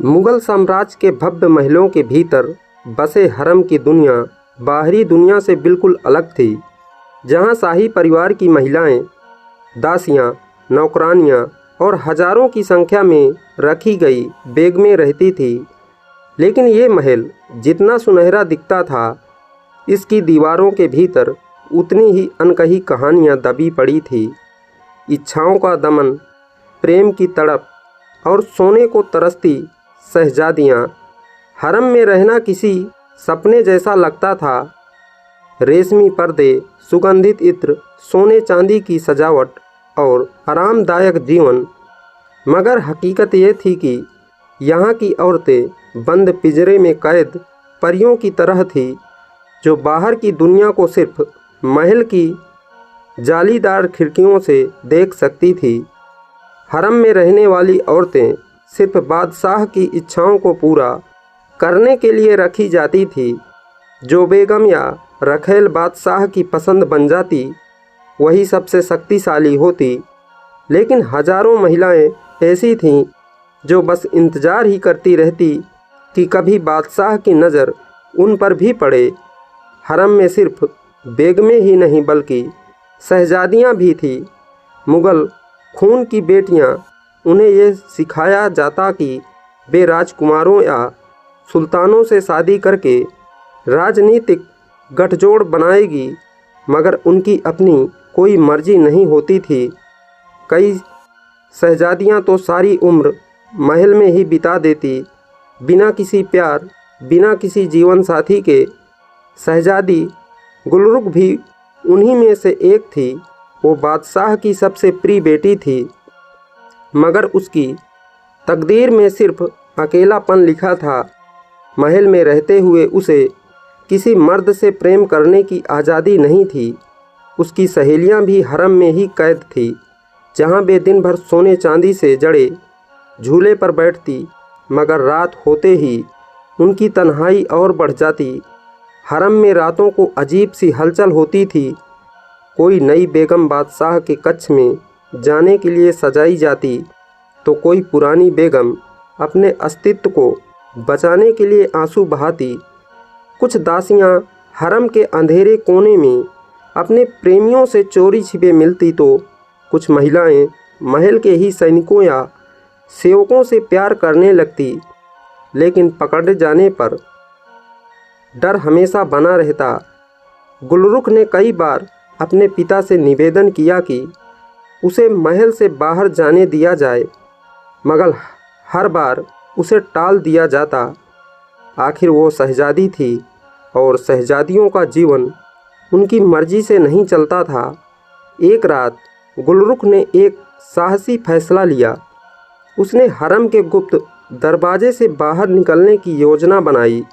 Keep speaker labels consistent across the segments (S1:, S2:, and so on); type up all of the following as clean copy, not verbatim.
S1: मुगल साम्राज्य के भव्य महलों के भीतर बसे हरम की दुनिया बाहरी दुनिया से बिल्कुल अलग थी। जहां शाही परिवार की महिलाएं, दासियां, नौकरानियां और हजारों की संख्या में रखी गई बेगमें रहती थी। लेकिन ये महल जितना सुनहरा दिखता था, इसकी दीवारों के भीतर उतनी ही अनकही कहानियां दबी पड़ी थी। इच्छाओं का दमन, प्रेम की तड़प और सोने को तरसती शहजादियां। हरम में रहना किसी सपने जैसा लगता था। रेशमी पर्दे, सुगंधित इत्र, सोने चांदी की सजावट और आरामदायक जीवन। मगर हकीकत ये थी कि यहाँ की औरतें बंद पिंजरे में कैद परियों की तरह थी, जो बाहर की दुनिया को सिर्फ महल की जालीदार खिड़कियों से देख सकती थी। हरम में रहने वाली औरतें सिर्फ बादशाह की इच्छाओं को पूरा करने के लिए रखी जाती थी। जो बेगम या रखेल बादशाह की पसंद बन जाती, वही सबसे शक्तिशाली होती। लेकिन हजारों महिलाएं ऐसी थीं जो बस इंतज़ार ही करती रहती कि कभी बादशाह की नज़र उन पर भी पड़े। हरम में सिर्फ बेगमें ही नहीं बल्कि शहजादियां भी थीं। मुगल खून की बेटियां। उन्हें ये सिखाया जाता कि वे राजकुमारों या सुल्तानों से शादी करके राजनीतिक गठजोड़ बनाएगी, मगर उनकी अपनी कोई मर्जी नहीं होती थी। कई शहजादियां तो सारी उम्र महल में ही बिता देती, बिना किसी प्यार, बिना किसी जीवन साथी के। शहजादी गुलरुख भी उन्हीं में से एक थी। वो बादशाह की सबसे प्रिय बेटी थी, मगर उसकी तकदीर में सिर्फ अकेलापन लिखा था। महल में रहते हुए उसे किसी मर्द से प्रेम करने की आज़ादी नहीं थी। उसकी सहेलियां भी हरम में ही कैद थी, जहां वे दिन भर सोने चांदी से जड़े झूले पर बैठती, मगर रात होते ही उनकी तन्हाई और बढ़ जाती। हरम में रातों को अजीब सी हलचल होती थी। कोई नई बेगम बादशाह के कक्ष में जाने के लिए सजाई जाती, तो कोई पुरानी बेगम अपने अस्तित्व को बचाने के लिए आंसू बहाती। कुछ दासियां हरम के अंधेरे कोने में अपने प्रेमियों से चोरी छिपे मिलती, तो कुछ महिलाएं महल के ही सैनिकों या सेवकों से प्यार करने लगती। लेकिन पकड़े जाने पर डर हमेशा बना रहता। गुलरुख ने कई बार अपने पिता से निवेदन किया कि उसे महल से बाहर जाने दिया जाए, मगर हर बार उसे टाल दिया जाता। आखिर वो शहजादी थी और शहजादियों का जीवन उनकी मर्जी से नहीं चलता था। एक रात गुलरुख ने एक साहसी फैसला लिया। उसने हरम के गुप्त दरवाजे से बाहर निकलने की योजना बनाई।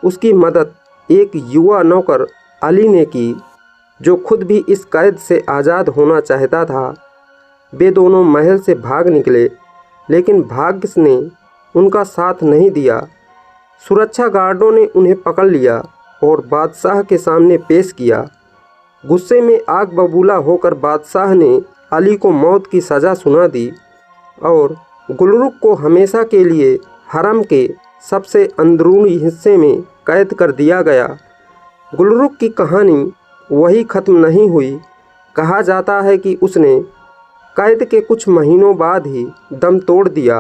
S1: उसकी मदद एक युवा नौकर अली ने की, जो खुद भी इस कैद से आज़ाद होना चाहता था। वे दोनों महल से भाग निकले, लेकिन भाग्य ने उनका साथ नहीं दिया। सुरक्षा गार्डों ने उन्हें पकड़ लिया और बादशाह के सामने पेश किया। गुस्से में आग बबूला होकर बादशाह ने अली को मौत की सज़ा सुना दी और गुलरुख को हमेशा के लिए हरम के सबसे अंदरूनी हिस्से में कैद कर दिया गया। गुलरुख की कहानी वही ख़त्म नहीं हुई। कहा जाता है कि उसने कैद के कुछ महीनों बाद ही दम तोड़ दिया।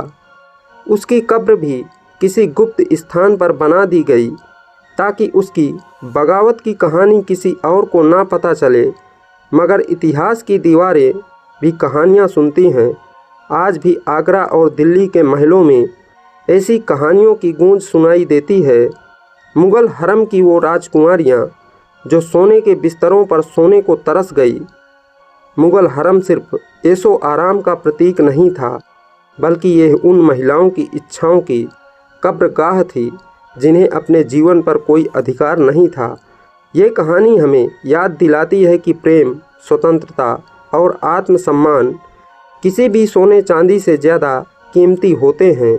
S1: उसकी कब्र भी किसी गुप्त स्थान पर बना दी गई, ताकि उसकी बगावत की कहानी किसी और को ना पता चले। मगर इतिहास की दीवारें भी कहानियाँ सुनती हैं। आज भी आगरा और दिल्ली के महलों में ऐसी कहानियों की गूंज सुनाई देती है। मुगल हरम की वो राजकुमारियाँ जो सोने के बिस्तरों पर सोने को तरस गई। मुगल हरम सिर्फ ऐशो आराम का प्रतीक नहीं था, बल्कि यह उन महिलाओं की इच्छाओं की कब्रगाह थी, जिन्हें अपने जीवन पर कोई अधिकार नहीं था। ये कहानी हमें याद दिलाती है कि प्रेम, स्वतंत्रता और आत्मसम्मान किसी भी सोने चांदी से ज़्यादा कीमती होते हैं।